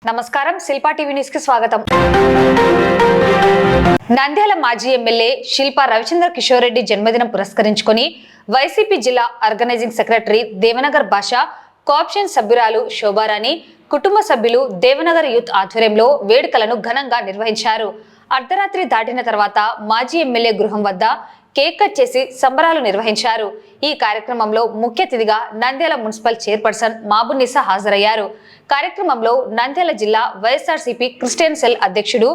నమస్కారం, Shilpa TV news కి స్వాగతం. నంద్యాల మాజీ ఎమ్మెల్యే శిల్పా రవిచంద్ర కిషోర్ రెడ్డి జన్మదినం పురస్కరించుకొని వైసీపీ జిల్లా ఆర్గనైజింగ్ సెక్రటరీ దేవనగర్ భాష, కోఆప్షన్ సభ్యురాలు శోభారాణి, కుటుంబ సభ్యులు దేవనగర్ యూత్ ఆధ్వర్యంలో వేడుకలను ఘనంగా నిర్వహించారు. అర్ధరాత్రి దాటిన తర్వాత మాజీ ఎమ్మెల్యే గృహం వద్ద కేక్ కట్ చేసి సంబరాలు నిర్వహించారు. ఈ కార్యక్రమంలో ముఖ్య అతిథిగా నంద్యాల మున్సిపల్ చైర్పర్సన్ మాబునిసా హాజరయ్యారు. కార్యక్రమంలో నంద్యాల జిల్లా వైఎస్ఆర్సీపీ క్రిస్టియన్ సెల్ అధ్యక్షుడు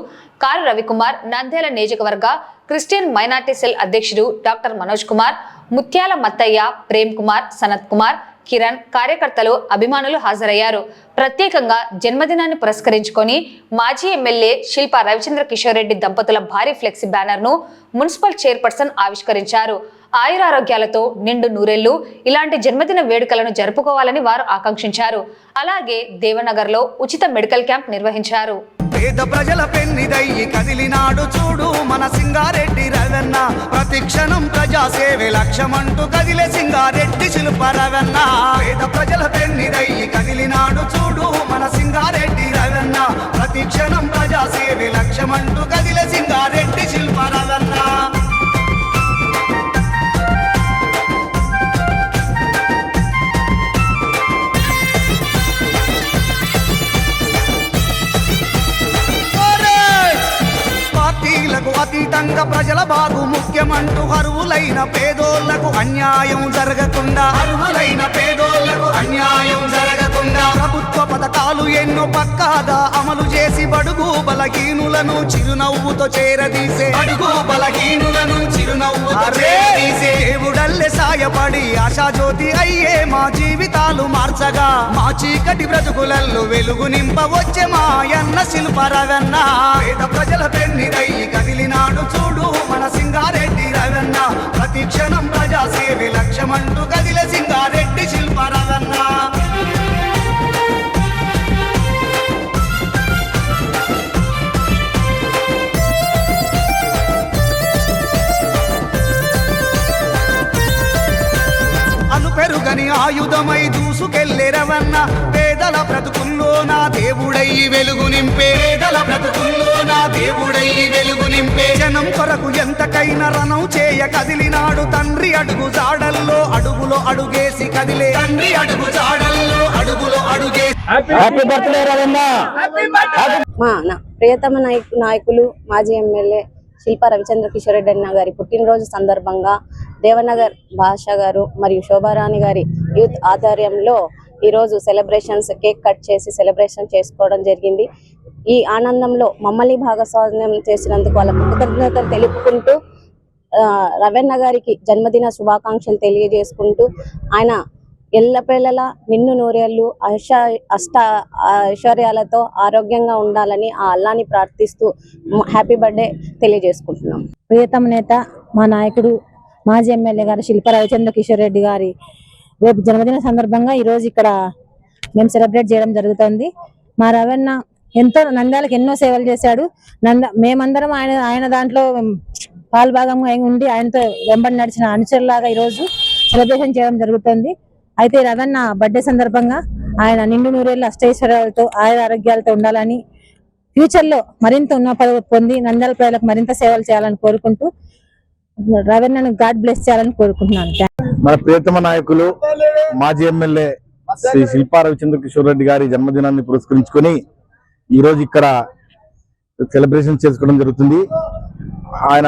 కారు రవికుమార్, నంద్యాల నియోజకవర్గ క్రిస్టియన్ మైనార్టీ సెల్ అధ్యక్షుడు డాక్టర్ మనోజ్ కుమార్, ముత్యాల మత్తయ్య, ప్రేమ్ కుమార్, సనత్ కుమార్, కిరణ్, కార్యకర్తలు, అభిమానులు హాజరయ్యారు. ప్రత్యేకంగా జన్మదినాన్ని పురస్కరించుకొని మాజీ ఎమ్మెల్యే శిల్పా రవిచంద్ర కిషోర్ రెడ్డి దంపతుల భారీ ఫ్లెక్సీ బ్యానర్ ను మున్సిపల్ చైర్పర్సన్ ఆవిష్కరించారు. ఆయురారోగ్యాలతో నిండు నూరేళ్లు ఇలాంటి జన్మదిన వేడుకలను జరుపుకోవాలని వారు ఆకాంక్షించారు. అలాగే దేవనగర్ లో ఉచిత మెడికల్ క్యాంప్ నిర్వహించారు. పేద ప్రజల పెన్నిదయ్యి కదిలినాడు చూడు మన సింగారెడ్డి రవెన్న, ప్రతిక్షణం ప్రజాసేవే లక్ష్యమంటూ కదిలే సింగారెడ్డి శిల్ప రవెన్న. పేద ప్రజల పెన్నిదయ్యి కదిలినాడు చూడు మన సింగారెడ్డి రవెన్న, ప్రతిక్షణం ప్రజాసేవే లక్ష్యమంటూ కదిలే సింగారెడ్డి శిల్ప రవెన్న. అతీతంగా ప్రజల బాగు ముఖ్యమంటూ అర్హులైన పేదోళ్లకు అన్యాయం జరగకుండా, ప్రభుత్వ పథకాలు ఎన్నో పక్కాగా అమలు చేసి బడుగు బలహీనులను చిరునవ్వుతో చేరదీసే, దేవుడల్లే సాయపడి ఆశాజ్యోతి అయ్యే మా జీవితాలు మార్చగా, మా చీకటి బ్రతుకులలో వెలుగు నింపవచ్చే మాయన్న శిల్ప రవెన్న. పేద ప్రజల పెన్నిదయ్యి కదిలినాడు చూడు మన సింగారెడ్డి రవెన్న, ప్రతిక్షణం ప్రజాసేవే లక్ష్యమంటూ కదిలే సింగారెడ్డి శిల్ప రవెన్న. పెరుగని ఆయుధమై దూసుకెళ్లే రవన్న, పేదల బ్రతుకుల్లో నా దేవుడయ్యి వెలుగు నింపే, జనం కొరకు ఎంతకైనా రణం చేయ కదిలినాడు తండ్రి అడుగు జాడల్లో అడుగులో అడుగేసి కదిలే, హ్యాపీ బర్త్డే రవన్న. మా ప్రియతమ నాయకులు మాజీ ఎమ్మెల్యే శిల్పా రవిచంద్ర కిషోర్ రెడ్డి అన్న గారి పుట్టినరోజు సందర్భంగా దేవనగర్ భాష గారు మరియు శోభారాణి గారి యూత్ ఆధ్వర్యంలో ఈరోజు సెలబ్రేషన్స్, కేక్ కట్ చేసి సెలబ్రేషన్ చేసుకోవడం జరిగింది. ఈ ఆనందంలో మమ్మల్ని భాగస్వామ్యం చేసినందుకు వాళ్ళ కృతజ్ఞతలు తెలుపుకుంటూ రవెన్న గారికి జన్మదిన శుభాకాంక్షలు తెలియజేసుకుంటూ ఆయన ఎల్లపేళలా నిన్ను నూరేళ్లు ఐశ్వర్యాలతో ఆరోగ్యంగా ఉండాలని ఆ అల్లాని ప్రార్థిస్తూ హ్యాపీ బర్త్డే తెలియజేసుకుంటున్నాం. ప్రియతమ నేత మా నాయకుడు మాజీ ఎమ్మెల్యే గారు శిల్పా రవిచంద్ర కిషోర్ రెడ్డి గారి రేపు జన్మదిన సందర్భంగా ఈరోజు ఇక్కడ మేము సెలబ్రేట్ చేయడం జరుగుతుంది. మా రవెన్న నంద్యాలకు ఎన్నో సేవలు చేశాడు. మేమందరం ఆయన దాంట్లో పాల్భాగంగా ఉండి ఆయనతో వెంబడి నడిచిన అనుచరులాగా ఈరోజు సెలబ్రేషన్ చేయడం జరుగుతుంది. అయితే రవెన్న బర్త్డే సందర్భంగా ఆయన నిండు నూరేళ్ల అష్టైశ్వర్యాలతో ఆరోగ్యాలతో ఉండాలని, ఫ్యూచర్ లో మరింత ఉన్న పదవి పొంది నంద్యాల ప్రజలకు మరింత సేవలు చేయాలని కోరుకుంటూ రవెన్నను గాడ్ బ్లెస్ చేయాలని కోరుకుంటున్నాను. మన ప్రియతమ నాయకులు మాజీ ఎమ్మెల్యే శ్రీ శిల్పా రవిచంద్ర కిషోర్ రెడ్డి గారి జన్మదినాన్ని పురస్కరించుకొని ఈ రోజు ఇక్కడ సెలబ్రేషన్ చేసుకోవడం జరుగుతుంది. ఆయన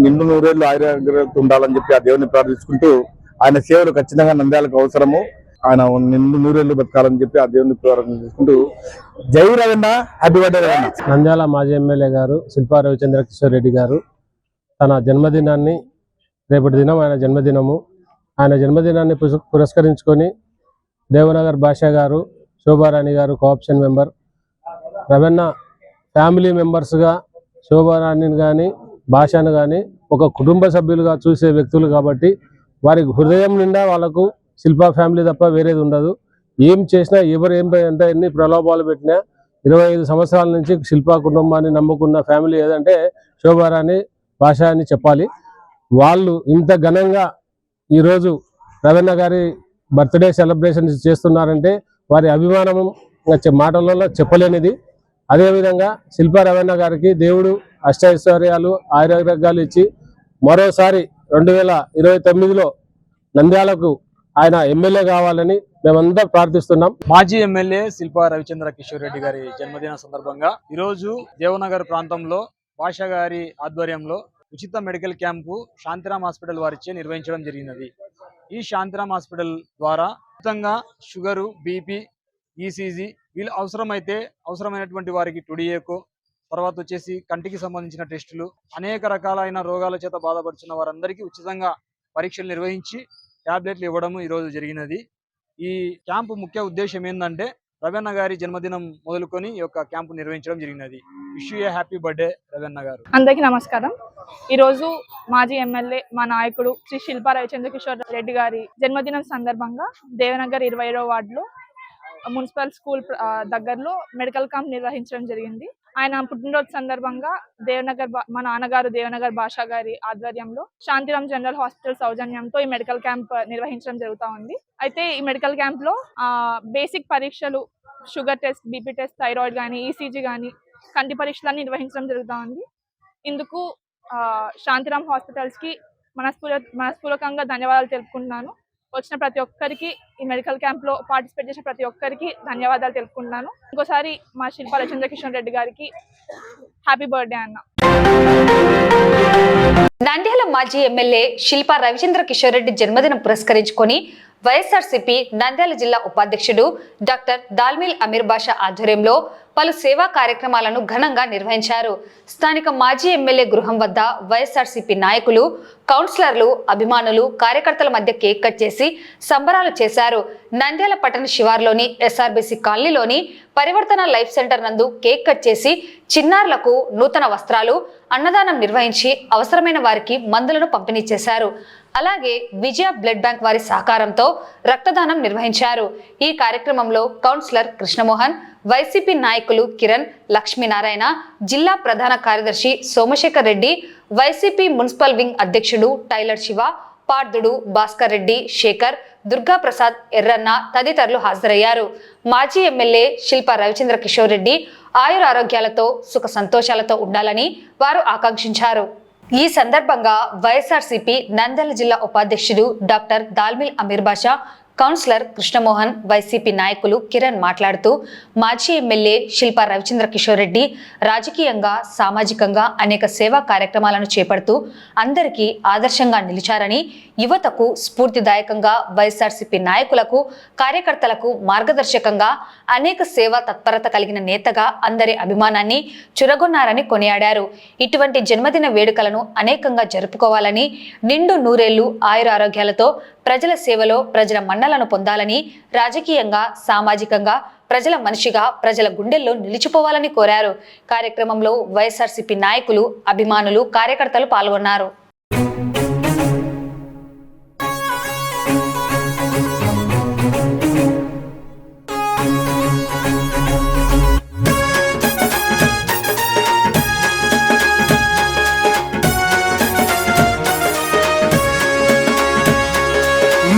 నిండు నూరేళ్లు ఆరోగ్యంతో ఉండాలని చెప్పి ఆ దేవుని ప్రార్థించుకుంటూ ఆయన సేవలు ఖచ్చితంగా నంద్యాలకు అవసరము, ఆయన నిండు నూరేళ్లు బతకాలని చెప్పి ఆ దేవుని ప్రార్థించుకుంటూ జై రవెన్న, హ్యాపీ బర్త్డే రవెన్న. నంద్యాల మాజీ ఎమ్మెల్యే గారు శిల్పా రవిచంద్ర కిషోర్ రెడ్డి గారు తన జన్మదినాన్ని, రేపటి దినం ఆయన జన్మదినము, ఆయన జన్మదినాన్ని పురస్కరించుకొని దేవనగర్ భాష గారు, శోభారాణి గారు కోఆప్షన్ మెంబర్, రవెన్న ఫ్యామిలీ మెంబర్స్గా శోభారాణిని కానీ భాషను కానీ ఒక కుటుంబ సభ్యులుగా చూసే వ్యక్తులు కాబట్టి వారి హృదయం నిండా వాళ్ళకు శిల్పా ఫ్యామిలీ తప్ప వేరేది ఉండదు. ఏం చేసినా ఎవరు ఎన్ని ప్రలోభాలు పెట్టినా 25 సంవత్సరాల నుంచి శిల్పా కుటుంబాన్ని నమ్ముకున్న ఫ్యామిలీ ఏదంటే శోభారాణి భాష అని చెప్పాలి. వాళ్ళు ఇంత ఘనంగా ఈరోజు రవెన్న గారి బర్త్డే సెలబ్రేషన్ చేస్తున్నారంటే వారి అభిమానము ఇంకా మాటలలో చెప్పలేనిది. అదేవిధంగా శిల్పా రవణ గారికి దేవుడు అష్టైశ్వర్యాలు ఆరోగ్యాలు ఇచ్చి మరోసారి 2029లో నంద్యాలకు ఆయన ఎమ్మెల్యే కావాలని మేమందరం ప్రార్థిస్తున్నాం. మాజీ ఎమ్మెల్యే శిల్పా రవిచంద్ర కిషోర్ రెడ్డి గారి జన్మదిన సందర్భంగా ఈరోజు దేవనగర్ ప్రాంతంలో భాష గారి ఆధ్వర్యంలో ఉచిత మెడికల్ క్యాంపు శాంతిరామ్ హాస్పిటల్ వారిచే నిర్వహించడం జరిగినది. ఈ శాంతిరామ్ హాస్పిటల్ ద్వారా ఉచితంగా షుగరు, బీపీ, ఈసీజీ వీళ్ళు అవసరమైనటువంటి వారికి టుడియేకో, తర్వాత వచ్చేసి కంటికి సంబంధించిన టెస్టులు, అనేక రకాలైన రోగాల చేత బాధపడుతున్న వారందరికీ ఉచితంగా పరీక్షలు నిర్వహించి టాబ్లెట్లు ఇవ్వడం ఈరోజు జరిగినది. ఈ క్యాంపు ముఖ్య ఉద్దేశం ఏంటంటే రవణ గారి జన్మదినం మొదలుకొని ఈ యొక్క క్యాంపు నిర్వహించడం జరిగినది. Wish you A happy birthday రవణ గారు. అందరికీ నమస్కారం. ఈరోజు మాజీ ఎమ్మెల్యే మా నాయకుడు శ్రీ శిల్పా రవిచంద్ర కిషోర్ రెడ్డి గారి జన్మదినం సందర్భంగా దేవనగర్ 20వ వార్డులో మున్సిపల్ స్కూల్ దగ్గరలో మెడికల్ క్యాంప్ నిర్వహించడం జరిగింది. ఆయన పుట్టినరోజు సందర్భంగా మా నాన్నగారు దేవనగర్ భాష గారి ఆధ్వర్యంలో శాంతిరామ్ జనరల్ హాస్పిటల్ సౌజన్యంతో ఈ మెడికల్ క్యాంప్ నిర్వహించడం జరుగుతూ ఉంది. అయితే ఈ మెడికల్ క్యాంప్ లో బేసిక్ పరీక్షలు, sugar test, BP test, thyroid కానీ, ఈసీజీ కానీ, కంటి పరీక్షలన్నీ నిర్వహించడం జరుగుతూ ఉంది. ఇందుకు శాంతిరామ్ హాస్పిటల్స్ కి మనస్పూర్వకంగా ధన్యవాదాలు తెలుపుకుంటున్నాను. వచ్చిన ప్రతి ఒక్కరికి, ఈ మెడికల్ క్యాంప్ లో పార్టిసిపేట్ చేసిన ప్రతి ఒక్కరికి ధన్యవాదాలు తెలుపుకుంటున్నాను. ఇంకోసారి మా శిల్పా రవిచంద్ర కిషోర్ రెడ్డి గారికి హ్యాపీ బర్త్డే అన్న. నంద్యాల మాజీ ఎమ్మెల్యే శిల్పా రవిచంద్ర కిషోర్ రెడ్డి జన్మదినం పురస్కరించుకొని వైఎస్ఆర్సీపీ నంద్యాల జిల్లా ఉపాధ్యక్షుడు డాక్టర్ దాల్మిల్ అమీర్ బాషా ఆధ్వర్యంలో పలు సేవా కార్యక్రమాలను ఘనంగా నిర్వహించారు. స్థానిక మాజీ ఎమ్మెల్యే గృహం వద్ద వైఎస్ఆర్సీపీ నాయకులు, కౌన్సిలర్లు, అభిమానులు, కార్యకర్తల మధ్య కేక్ కట్ చేసి సంబరాలు చేశారు. నంద్యాల పట్టణ శివార్లోని ఎస్ఆర్బీసీ కాలనీలోని పరివర్తన లైఫ్ సెంటర్ నందు కేక్ కట్ చేసి చిన్నారులకు నూతన వస్త్రాలు, అన్నదానం నిర్వహించి అవసరమైన వారికి మందులను పంపిణీ చేశారు. అలాగే విజయ బ్లడ్ బ్యాంక్ వారి సహకారంతో రక్తదానం నిర్వహించారు. ఈ కార్యక్రమంలో కౌన్సిలర్ కృష్ణమోహన్, వైసీపీ నాయకులు కిరణ్, లక్ష్మీనారాయణ, జిల్లా ప్రధాన కార్యదర్శి Somashekhar Reddy, YCP municipal wing అధ్యక్షుడు టైలర్ శివ, పార్దుడు భాస్కర్ రెడ్డి, శేఖర్, దుర్గా ప్రసాద్, ఎర్రన్న తదితరులు హాజరయ్యారు. మాజీ ఎమ్మెల్యే శిల్పా రవిచంద్ర కిషోర్ రెడ్డి ఆయుర ఆరోగ్యాలతో సుఖ సంతోషాలతో ఉండాలని వారు ఆకాంక్షించారు. ఈ సందర్భంగా వైఎస్ఆర్సీపీ నంద్యాల జిల్లా ఉపాధ్యక్షుడు డాక్టర్ దాల్మిల్ అమీర్ బాషా, కౌన్సిలర్ కృష్ణమోహన్, వైసీపీ నాయకులు కిరణ్ మాట్లాడుతూ మాజీ ఎమ్మెల్యే శిల్పా రవిచంద్ర కిషోర్ రెడ్డి రాజకీయంగా, సామాజికంగా అనేక సేవా కార్యక్రమాలను చేపడుతూ అందరికీ ఆదర్శంగా నిలిచారని, యువతకు స్ఫూర్తిదాయకంగా, వైఎస్ఆర్సీపీ నాయకులకు, కార్యకర్తలకు మార్గదర్శకంగా అనేక సేవా తత్పరత కలిగిన నేతగా అందరి అభిమానాన్ని చురగొన్నారని కొనియాడారు. ఇటువంటి జన్మదిన వేడుకలను అనేకంగా జరుపుకోవాలని, నిండు నూరేళ్లు ఆయురారోగ్యాలతో ప్రజల సేవలో ప్రజల మన్నలను పొందాలని, రాజకీయంగా, సామాజికంగా ప్రజల మనిషిగా ప్రజల గుండెల్లో నిలిచిపోవాలని కోరారు. కార్యక్రమంలో వైఎస్ఆర్సీపీ నాయకులు, అభిమానులు, కార్యకర్తలు పాల్గొన్నారు.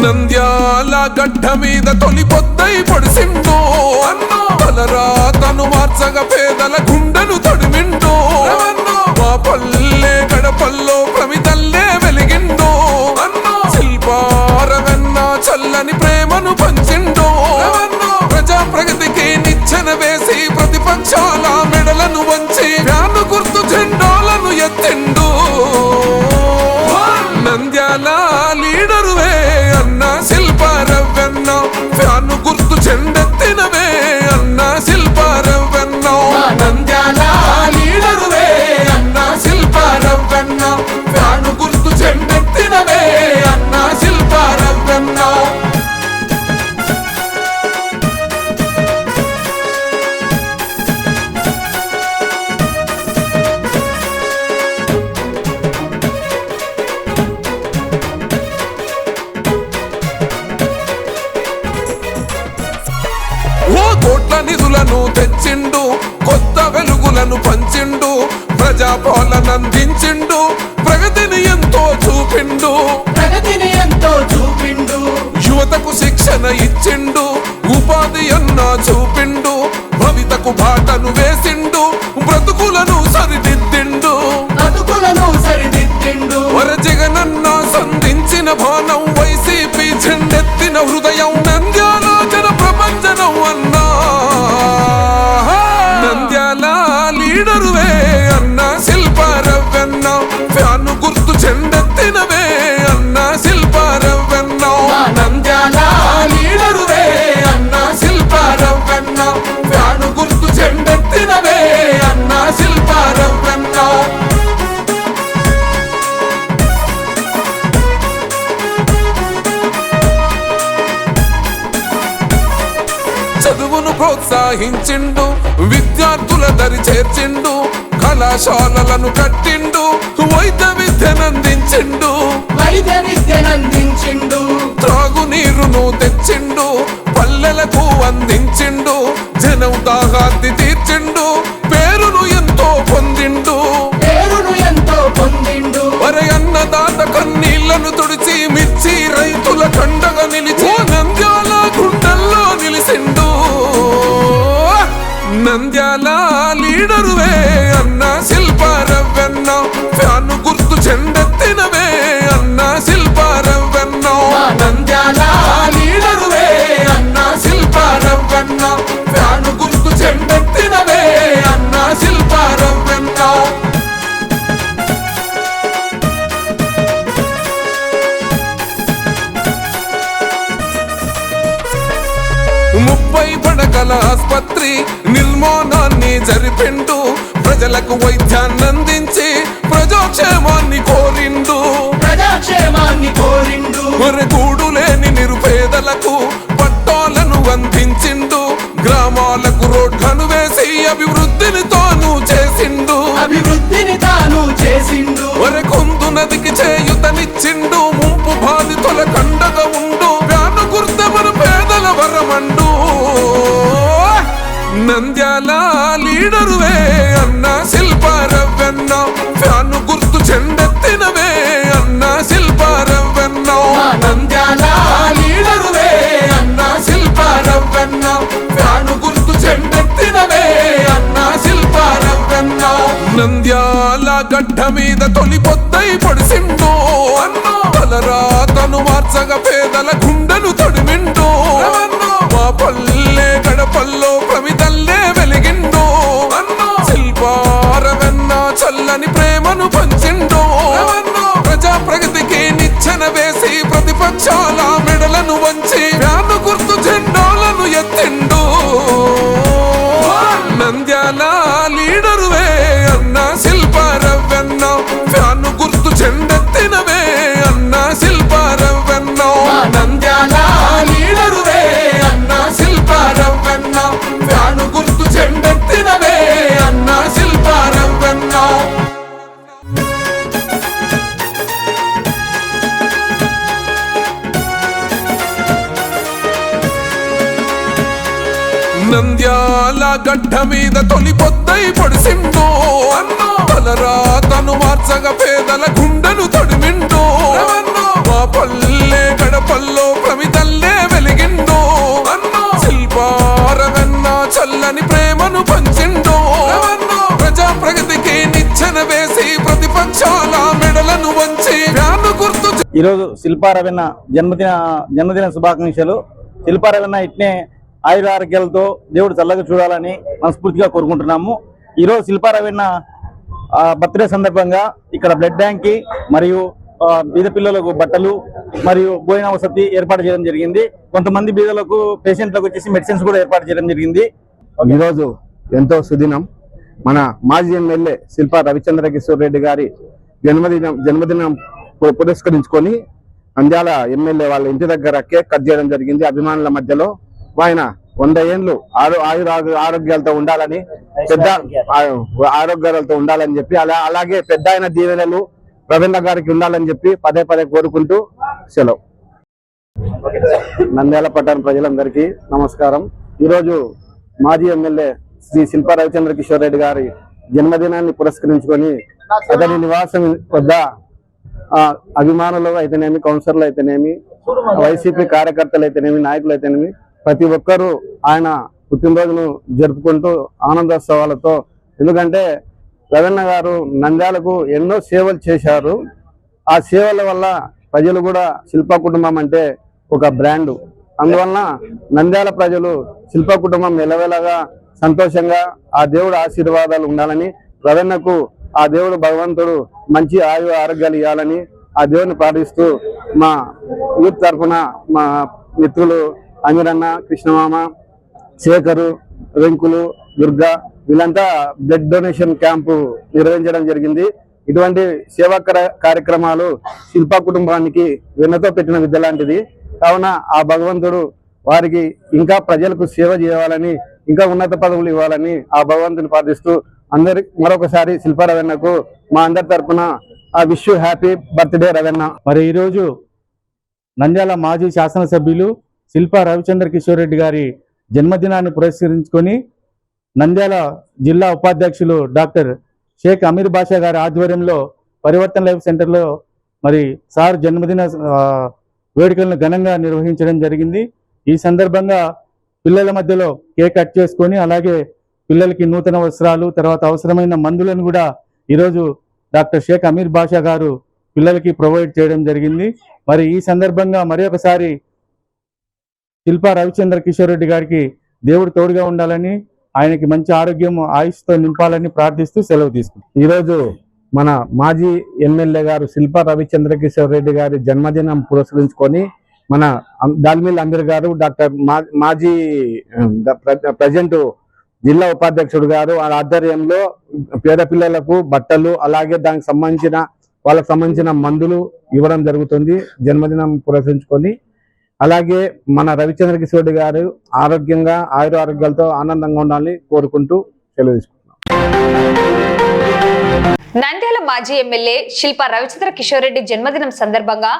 నంద్యాల గడ్డ మీద తొలి పొద్దై పొడిసిండో అన్నో, తలరాతను మార్చగా పేదల గుండెను తొడిమిండో, మా పల్లె గడపల్లో ప్రమిదల్లే వెలిగిండో అన్నో, శిల్పారవెన్న చల్లని ప్రేమను పంచిండో, ప్రజా ప్రగతికి నిచ్చెన వేసి ప్రతిపక్షాల మెడలను వంచి ఫ్యాను గుర్తు జెండాలను ఎత్తిండు. నంద్యాల లీడరువే అన్న శిల్పా రవెన్న, ఫ్యాను గుర్తు చెండెత్తినవే అన్న శిల్పా రవెన్న. నంద్యాల లీడరువే అన్న శిల్పా రవెన్న, ఫ్యాను గుర్తు చెండెత్తినవే అన్న శిల్పా రవెన్న. కోట్ల నిధులను తెచ్చిండు, కొత్త వెలుగులను పంచిండు, ప్రజాపాలనందించిండు, ప్రగతిని ఎంతో చూపిండు, యువతకు శిక్షణ ఇచ్చిండు, ఉపాధి అన్నా చూపిండు, ప్రజలకు బాటను వేసిండు, బ్రతుకులను సరిదిద్దిండు. వర జగనన్న సంధించిన బాణం, వైసీపీ చెండెత్తిన హృదయం, నంద్యాల జన ప్రపంచనం అన్నా. నంద్యాల లీడరువే అన్నా శిల్పారవ్వన్న, ఫ్యాను గుర్తు చెండెత్తినవే అన్నా శిల్పారవ్వన్న. నంద్యాల లీడరువే అన్నా శిల్పారవ్వన్న, ఫ్యాను గుర్తు చెండెత్తినవే అన్నా శిల్పారవ్వన్న. చదువును ప్రోత్సహించిండు, విద్యార్థుల దరి చేర్చిండు, కళాశాలలను కట్టిండు, వైద్య విద్యనందించిండు. త్రాగునీరును తెచ్చిండు, పల్లెలకు అందించిండు, జనం దాహార్తి తీర్చిండు, పేరును ఎంతో పొందిండు. వరి అన్నదాత కన్నీళ్లను తుడిచి, మిర్చి రైతుల కండగా నిలిచి, నంద్యాల గుండెల్లో నిలిసిండు. నంద్యాల లీడరువే అన్నా శిల్పారవ్వన్న, ఫ్యాను గుర్తు చెండెత్తినవే అన్నా శిల్పారవ్వన్న. నంద్యాల లీడరువే అన్నా శిల్పారవ్వన్న, ఫ్యాను గుర్తు చెండెత్తినవే అన్నా శిల్పారవ్వన్న. ముప్పై పడకల ఆస్పత్రి నిర్మాణాన్ని జరిపిండు, ప్రజలకు వైద్యాన్ని అందించి ప్రజాక్షేమాన్ని కోరిండు. మరి గూడు లేని నిరుపేదలకు పట్టాలను అందించిండు, గ్రామాలకు రోడ్లను వేసి అభివృద్ధిని తాను చేసిండు. మరి కొందు నదికి చేయుతనిచ్చిండు, ముంపు బాధితుల కండగా ఉండు, వ్యాను గుర్తమను పేదల వరమండు. నంద్యాల లీడరువే అన్నా శిల్పారవ్వన్న, ఫ్యాను గుర్తు చెండెత్తినవే అన్నా శిల్పారవ్వన్న. నంద్యాల లీడరువే అన్నా శిల్పారవ్వన్న, ఫ్యాను గుర్తు చెండెత్తినవే అన్నా శిల్పారవ్వన్న. నంద్యాల గడ్డ మీద తొలి పొద్దై పొడిసిండు అన్నో, తలరాతను మార్చగా పేదల గుండెను తొడిమిండు. మా పల్లె గడపల్లో ప్రమిదల్లే వెలిగిండు అన్నో, శిల్పారవ్వన్న చల్లని ప్రేమను పంచిండు. ప్రజా ప్రగతికి నిచ్చెన వేసి, ప్రతిపక్షాల మెడలను వంచి, ఫ్యాను గుర్తు జెండాలను ఎత్తిండు. నంద్యాల లీడరువే అన్నా శిల్పారవ్వన్న, ఫ్యాను గుర్తు చెండెత్తినవే అన్నా శిల్పారవ్వన్న. నంద్యాల లీడరువే అన్నా శిల్పారవ్వన్న, ఫ్యాను గుర్తు చెండెత్తినవే అన్నా శిల్పారవ్వన్న. నంద్యాల గడ్డ మీద తొలి పొద్దై పొడిసిండు అన్నో, తలరాతను మార్చగా పేదల గుండెను తొడిమిండు. మా పల్లె గడపల్లో ప్రమిదల్లే వెలిగిండు అన్నో, శిల్పారవ్వన్న చల్లని ప్రేమను పంచిండు. ప్రజా ప్రగతికి నిచ్చెన వేసి, ప్రతిపక్షాల మెడలను వంచి, ఫ్యాను గుర్తు. ఈరోజు శిల్పారవ్వన్న జన్మదిన శుభాకాంక్షలు. శిల్పారవ్వన్న ఇట్నే ఆయుర ఆరోగ్యాలతో దేవుడు చల్లగా చూడాలని మనస్ఫూర్తిగా కోరుకుంటున్నాము. ఈరోజు శిల్పారవ్వన్న బర్త్డే సందర్భంగా ఇక్కడ బ్లడ్ బ్యాంక్ కి మరియు బీద పిల్లలకు బట్టలు మరియు భోజన వసతి ఏర్పాటు చేయడం జరిగింది. కొంతమంది బీదలకు పేషెంట్లకు వచ్చేసి మెడిసిన్స్ కూడా ఏర్పాటు చేయడం జరిగింది. ఈరోజు ఎంతో సుదినం. మన మాజీ ఎమ్మెల్యే శిల్పా రవిచంద్ర కిషోర్ రెడ్డి గారి జన్మదినం పురస్కరించుకొని నంద్యాల ఎమ్మెల్యే వాళ్ళ ఇంటి దగ్గర కేక్ కట్ చేయడం జరిగింది. అభిమానుల మధ్యలో ఆయన 100 ఏళ్ళు ఆరోగ్యాలతో ఉండాలని, పెద్ద ఆరోగ్యాలతో ఉండాలని చెప్పి, అలాగే పెద్ద ఆయన దీవెనలు రవీంద్ర గారికి ఉండాలని చెప్పి పదే కోరుకుంటూ సెలవు. నంద్యాల పట్టణ ప్రజలందరికీ నమస్కారం. ఈరోజు మాజీ ఎమ్మెల్యే శ్రీ శిల్పా రవిచంద్ర కిషోర్ రెడ్డి గారి జన్మదినాన్ని పురస్కరించుకొని అతని నివాసం వద్ద అభిమానులు అయితేనేమి, కౌన్సిలర్లు అయితేనేమి, వైసీపీ కార్యకర్తలు అయితేనేమి, నాయకులు అయితేనేమి, ప్రతి ఒక్కరూ ఆయన పుట్టినరోజును జరుపుకుంటూ ఆనందోత్సవాలతో, ఎందుకంటే రవణ గారు నంద్యాలకు ఎన్నో సేవలు చేశారు. ఆ సేవల వల్ల ప్రజలు కూడా శిల్ప కుటుంబం అంటే ఒక బ్రాండు. అందువలన నంద్యాల ప్రజలు శిల్ప కుటుంబం నిలవేళగా సంతోషంగా ఆ దేవుడు ఆశీర్వాదాలు ఉండాలని, రవణకు ఆ దేవుడు భగవంతుడు మంచి ఆయు ఆరోగ్యాలు ఇవ్వాలని ఆ దేవుని ప్రార్థిస్తూ మా యూత్ తరఫున మా మిత్రులు అమీరన్న, కృష్ణమామ, శేఖరు, వెంకులు, దుర్గా వీళ్ళంతా బ్లడ్ డొనేషన్ క్యాంపు నిర్వహించడం జరిగింది. ఇటువంటి సేవా కార్యక్రమాలు శిల్ప కుటుంబానికి వెన్నతో పెట్టిన విద్య లాంటిది. కావున ఆ భగవంతుడు వారికి ఇంకా ప్రజలకు సేవ చేయాలని, ఇంకా ఉన్నత పదవులు ఇవ్వాలని ఆ భగవంతుని ప్రార్థిస్తూ అందరి మరొకసారి శిల్ప రవణకు మా అందరి తరఫున ఆ విష్ యూ హ్యాపీ బర్త్డే రవణ. మరి ఈరోజు నంద్యాల మాజీ శాసనసభ్యులు శిల్ప రవిచంద్ర కిషోర్ రెడ్డి గారి జన్మదినాన్ని పురస్కరించుకొని నంద్యాల జిల్లా ఉపాధ్యక్షులు డాక్టర్ షేక్ అమీర్ బాషా గారి ఆధ్వర్యంలో పరివర్తన లైఫ్ సెంటర్లో మరి సార్ జన్మదిన వేడుకలను ఘనంగా నిర్వహించడం జరిగింది. ఈ సందర్భంగా పిల్లల మధ్యలో కేక్ కట్ చేసుకొని, అలాగే పిల్లలకి నూతన వస్త్రాలు, తర్వాత అవసరమైన మందులను కూడా ఈరోజు డాక్టర్ షేక్ అమీర్ బాషా గారు పిల్లలకి ప్రొవైడ్ చేయడం జరిగింది. మరి ఈ సందర్భంగా మరి ఒకసారి శిల్ప రవిచంద్ర కిషోర్ రెడ్డి గారికి దేవుడు తోడుగా ఉండాలని, ఆయనకి మంచి ఆరోగ్యం ఆయుష్తో నింపాలని ప్రార్థిస్తూ సెలవు తీసుకుంటాం. ఈరోజు మన మాజీ ఎమ్మెల్యే గారు శిల్ప రవిచంద్ర కిషోర్ రెడ్డి గారి జన్మదినం పురస్కరించుకొని మన దాల్మిల్ అమీర్ గారు, డాక్టర్ మాజీ ప్రజెంట్ జిల్లా ఉపాధ్యక్షుడు గారు ఆ ఆధ్వర్యంలో పేద పిల్లలకు బట్టలు, అలాగే దానికి వాళ్ళకి సంబంధించిన మందులు ఇవ్వడం జరుగుతుంది జన్మదినం పురస్కరించుకొని. అలాగే మన రవిచంద్ర కిషోర్ రెడ్డి గారు ఆరోగ్యంగా ఆరోగ్యాలతో ఆనందంగా ఉండాలని కోరుకుంటూ సెలవు తీసుకుంటున్నాం. నంద్యాల మాజీ ఎమ్మెల్యే శిల్ప రవిచంద్ర కిషోర్ రెడ్డి జన్మదినం సందర్భంగా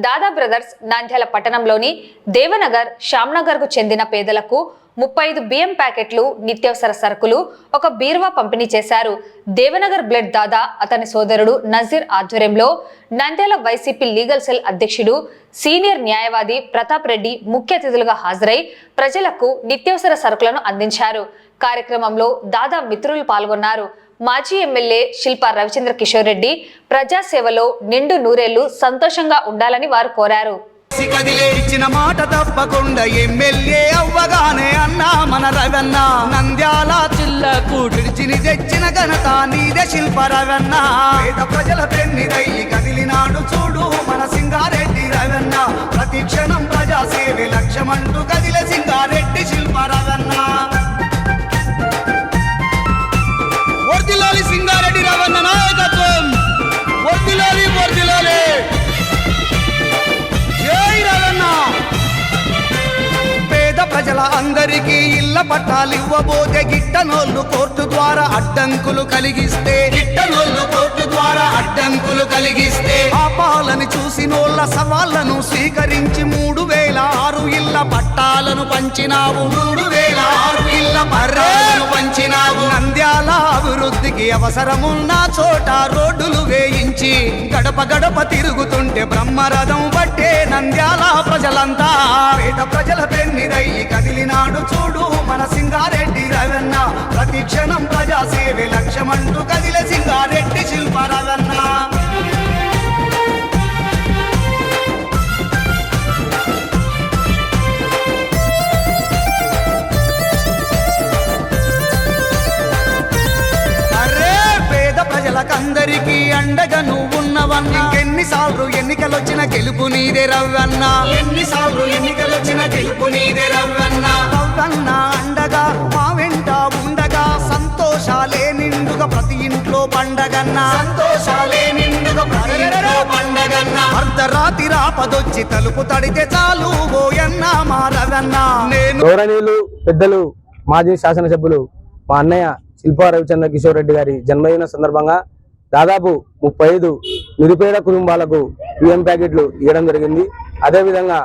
దాదా బ్రదర్స్ నంద్యాల పట్టణంలోని దేవనగర్, శ్యామ్నగర్ కు చెందిన పేదలకు 35 బియ్యం ప్యాకెట్లు, నిత్యావసర సరుకులు, ఒక బీరువా పంపిణీ చేశారు. దేవనగర్ బ్లడ్ దాదా అతని సోదరుడు నజీర్ ఆధ్వర్యంలో నంద్యాల వైసీపీ లీగల్ సెల్ అధ్యక్షుడు, సీనియర్ న్యాయవాది ప్రతాప్ రెడ్డి ముఖ్య అతిథులుగా హాజరై ప్రజలకు నిత్యావసర సరుకులను అందించారు. కార్యక్రమంలో దాదా మిత్రులు పాల్గొన్నారు. మాజీ ఎమ్మెల్యే శిల్ప రవిచంద్ర కిషోర్ రెడ్డి ప్రజాసేవలో నిండు నూరేళ్లు సంతోషంగా ఉండాలని వారు కోరారు. ఇచ్చిన మాట తప్పకుండా ఎమ్మెల్యే అవ్వగానే అన్నా మన రవణ, నంద్యాల జిల్లాకు తిరిచిని తెచ్చిన ఘనత నీదే శిల్ప రవణ. పేద ప్రజల పెన్నిదయ్యి కదిలినాడు చూడు మన సింగారెడ్డి రవణ. ప్రతి క్షణం ప్రజాసేవే లక్ష్యమంటూ కదిలే సింగారెడ్డి శిల్ప రవణ. వర్ధిల్లాలి సింగారెడ్డి రవణ నాయకత్వం, వర్ధిల్లాలి వర్ధిల్లాలి. పేద ప్రజల అందరికీ ఇళ్ల పట్టాలు ఇవ్వబోతే గిట్టనోళ్ళు కోర్టు ద్వారా అడ్డంకులు కలిగిస్తే ఆ పాలని చూసినోళ్ళ సవాళ్లను స్వీకరించి 3006 ఇళ్ల పట్టాలను పంచినావు. 3006 ఇళ్ల పట్టాలను పంచినావు. నంద్యాల అభివృద్ధికి అవసరమున్న చోట రోడ్డులు వేయించి గడప గడప తిరుగుతుంటే బ్రహ్మరథం పట్టే నంద్యాల ప్రజలంతా. పేద ప్రజల పెన్నిదయ్యి కదిలినాడు చూడు మన సింగారెడ్డి రవణ. ప్రతి క్షణం ప్రజాసేవే లక్ష్యమంటూ కదిలే సింగారెడ్డి శిల్ప రవణ. ప్రజలకందరికీ అండగా నువ్వున్నవన్నా. ఎన్నిసార్లు ఎన్నికలొచ్చిన గెలుపు నీదే రవ్వన్నా. ఎన్నిసార్లు ఎన్నికలొచ్చిన గెలుపు నీదే రవ్వన్నా. రవ్వన్నా అండగా మా వెంట ఉండగా సంతోషాలే నిండుగా ప్రతి ఇంట్లో పండగన్నా. సంతోషాలే నిండుగా ప్రతి ఇంట్లో పండగన్నా. అర్ధరాత్రి రాపదొచ్చి తలుపు తడితే చాలు ఓయన్నా మా రవన్నా. గౌరవనీయులు పెద్దలు మాజీ శాసనసభ్యులు మా అన్నయ్య శిల్ప రవిచంద్ర కిషోర్ రెడ్డి గారి జన్మదిన సందర్భంగా దాదాపు 35 నిరుపేద కుటుంబాలకు బియ్యం ప్యాకెట్లు ఇవ్వడం జరిగింది. అదేవిధంగా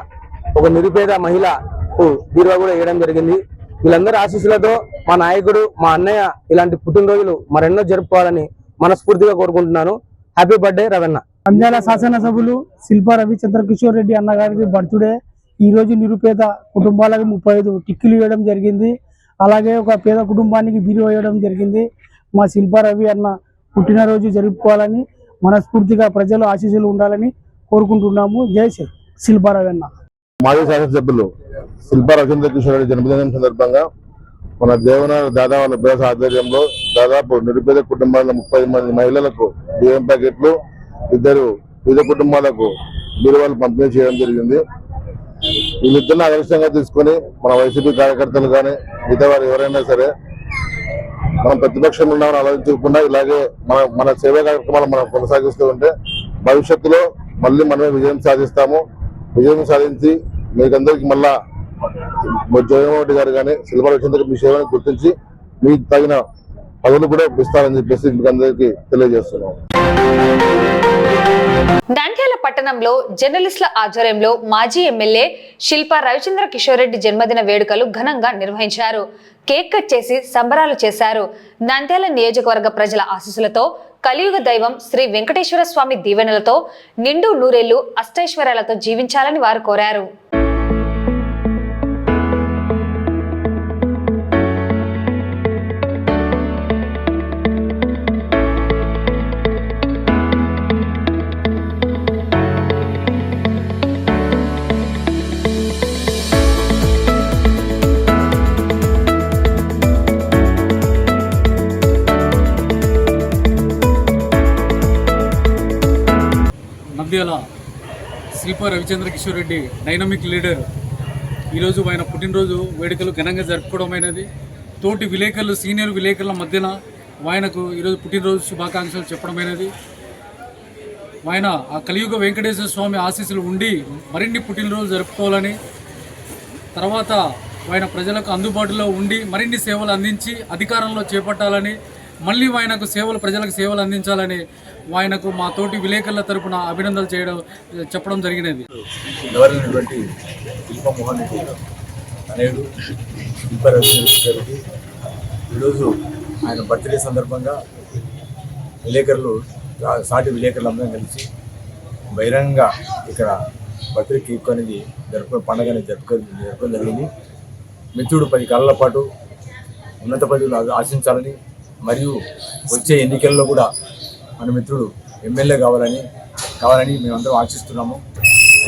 ఒక నిరుపేద మహిళకు బీరువా కూడా ఇవ్వడం జరిగింది. వీళ్ళందరి ఆశీస్సులతో మా నాయకుడు, మా అన్నయ్య ఇలాంటి పుట్టినరోజులు మరెన్నో జరుపుకోవాలని మనస్ఫూర్తిగా కోరుకుంటున్నాను. హ్యాపీ బర్త్డే రవణ. నంద్యాల శాసనసభ్యులు శిల్ప రవిచంద్ర కిషోర్ రెడ్డి అన్న గారిది బర్త్డే. ఈ రోజు నిరుపేద కుటుంబాలకు 35 టిక్కీలు ఇవ్వడం జరిగింది. అలాగే ఒక పేద కుటుంబానికి బిల్లు వేయడం జరిగింది. మా శిల్పారవి అన్న పుట్టినరోజు జరుపుకోవాలని మనస్ఫూర్తిగా ప్రజలు ఆశీస్సులు ఉండాలని కోరుకుంటున్నాము. జై శిల్పారవి అన్న. మాజీ శాసనసభ్యులు శిల్పా రవిచంద్ర కిషోర్ రెడ్డి జన్మదినం సందర్భంగా మన దేవనగర్ దాదాపు అభ్యాస ఆధ్వర్యంలో దాదాపు నిరుపేద కుటుంబాల 30 మంది మహిళలకు బియ్యం ప్యాకెట్లు, 2 పేద కుటుంబాలకు బీరువాలు పంపిణీ చేయడం జరిగింది. వీళ్ళిద్దరిని ఆదర్శంగా తీసుకొని మన వైసీపీ కార్యకర్తలు కానీ మిగతా వారు ఎవరైనా సరే మనం ప్రతిపక్షంలో ఉన్నామని ఆలోచించకుండా ఇలాగే మన సేవా కార్యక్రమాలు మనం కొనసాగిస్తూ ఉంటే భవిష్యత్తులో మళ్ళీ మనమే విజయం సాధిస్తాము. విజయం సాధించి మీకందరికి మళ్ళా జగన్మోహన్ రెడ్డి గారు కానీ శిల్పా రవిచంద్ర మీ సేవను గుర్తించి మీకు తగిన పదవులు కూడా ఇస్తారని చెప్పేసి మీకు అందరికీ తెలియజేస్తున్నాం. నంద్యాల పట్టణంలో జర్నలిస్టుల ఆధ్వర్యంలో మాజీ ఎమ్మెల్యే శిల్పా రవిచంద్ర కిషోర్ రెడ్డి జన్మదిన వేడుకలు ఘనంగా నిర్వహించారు. కేక్ కట్ చేసి సంబరాలు చేశారు. నంద్యాల నియోజకవర్గ ప్రజల ఆశీస్సులతో కలియుగ దైవం శ్రీ వెంకటేశ్వర స్వామి దీవెనలతో నిండు నూరేళ్లు అష్టైశ్వర్యాలతో జీవించాలని వారు కోరారు. నంద్యాల శిల్పా రవిచంద్ర కిషోర్ రెడ్డి డైనమిక్ లీడర్ ఈరోజు ఆయన పుట్టినరోజు వేడుకలు ఘనంగా జరుపుకోవడమైనది. తోటి విలేకరులు సీనియర్ విలేకరుల మధ్యన ఆయనకు ఈరోజు పుట్టినరోజు శుభాకాంక్షలు చెప్పడమైనది. ఆయన ఆ కలియుగ వెంకటేశ్వర స్వామి ఆశీస్సులు ఉండి మరిన్ని పుట్టినరోజు జరుపుకోవాలని, తర్వాత ఆయన ప్రజలకు అందుబాటులో ఉండి మరిన్ని సేవలు అందించి అధికారంలో చేపట్టాలని, మళ్ళీ ఆయనకు ప్రజలకు సేవలు అందించాలని ఆయనకు మా తోటి విలేకరుల తరపున అభినందనలు చెప్పడం జరిగినది. గవర్నటువంటి శిల్పమోహన్ రెడ్డి అనేడు శిల్పా రవిచంద్ర రెడ్డి ఈరోజు ఆయన బర్త్డే సందర్భంగా విలేకరులు సాటి విలేకరులందరం కలిసి బహిరంగంగా ఇక్కడ బర్త్డే కేక్ అనేది పండుగ జరుపుకోవడం జరిగింది. మిత్రుడు 10 కాలాల పాటు ఉన్నత పదవులు ఆశించాలని, మరియు వచ్చే ఎన్నికల్లో కూడా మన మిత్రుడు ఎమ్మెల్యే కావాలని మేమందరం ఆశిస్తున్నాము.